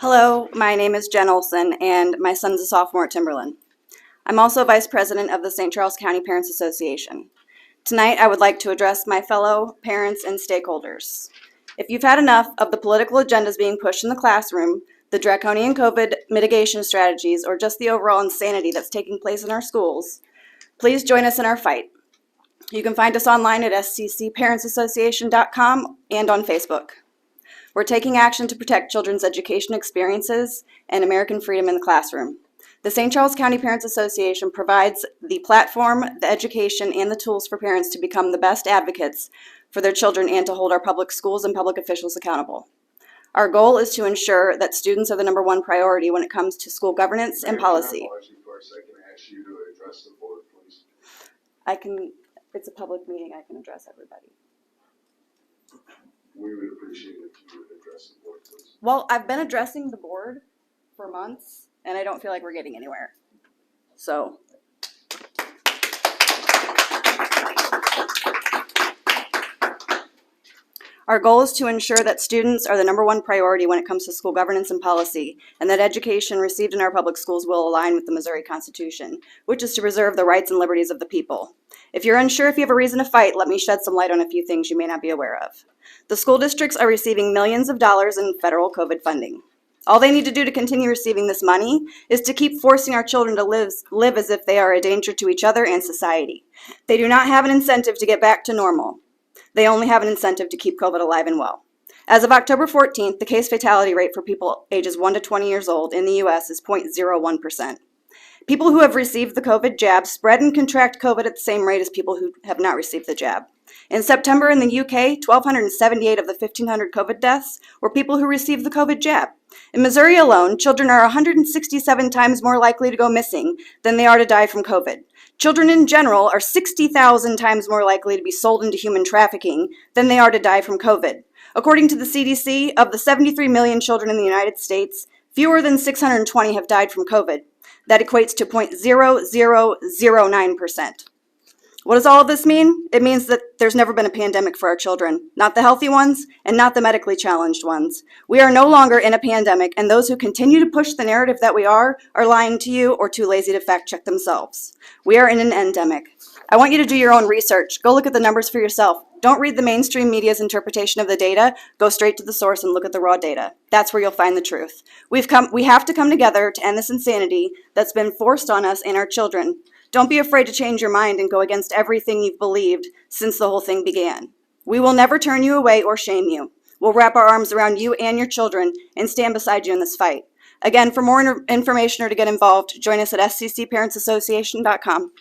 Hello, my name is Jen Olson, and my son's a sophomore at Timberland. I'm also Vice President of the St. Charles County Parents Association. Tonight, I would like to address my fellow parents and stakeholders. If you've had enough of the political agendas being pushed in the classroom, the draconian COVID mitigation strategies, or just the overall insanity that's taking place in our schools, please join us in our fight. You can find us online at sccparentsassociation.com and on Facebook. We're taking action to protect children's education experiences and American freedom in the classroom. The St. Charles County Parents Association provides the platform, the education, and the tools for parents to become the best advocates for their children and to hold our public schools and public officials accountable. Our goal is to ensure that students are the number one priority when it comes to school governance and policy. I can ask you to address the board, please. It's a public meeting, I can address everybody. We would appreciate it if you would address the board, please. Well, I've been addressing the board for months, and I don't feel like we're getting anywhere. So. Our goal is to ensure that students are the number one priority when it comes to school governance and policy, and that education received in our public schools will align with the Missouri Constitution, which is to preserve the rights and liberties of the people. If you're unsure if you have a reason to fight, let me shed some light on a few things you may not be aware of. The school districts are receiving millions of dollars in federal COVID funding. All they need to do to continue receiving this money is to keep forcing our children to live as if they are a danger to each other and society. They do not have an incentive to get back to normal. They only have an incentive to keep COVID alive and well. As of October 14th, the case fatality rate for people ages 1 to 20 years old in the U.S. is 0.01%. People who have received the COVID jab spread and contract COVID at the same rate as people who have not received the jab. In September in the UK, 1,278 of the 1,500 COVID deaths were people who received the COVID jab. In Missouri alone, children are 167 times more likely to go missing than they are to die from COVID. Children in general are 60,000 times more likely to be sold into human trafficking than they are to die from COVID. According to the CDC, of the 73 million children in the United States, fewer than 620 have died from COVID. That equates to 0.0009%. What does all of this mean? It means that there's never been a pandemic for our children, not the healthy ones and not the medically challenged ones. We are no longer in a pandemic, and those who continue to push the narrative that we are lying to you or too lazy to fact check themselves. We are in an endemic. I want you to do your own research. Go look at the numbers for yourself. Don't read the mainstream media's interpretation of the data. Go straight to the source and look at the raw data. That's where you'll find the truth. We have to come together to end this insanity that's been forced on us and our children. Don't be afraid to change your mind and go against everything you've believed since the whole thing began. We will never turn you away or shame you. We'll wrap our arms around you and your children and stand beside you in this fight. Again, for more information or to get involved, join us at sccparentsassociation.com.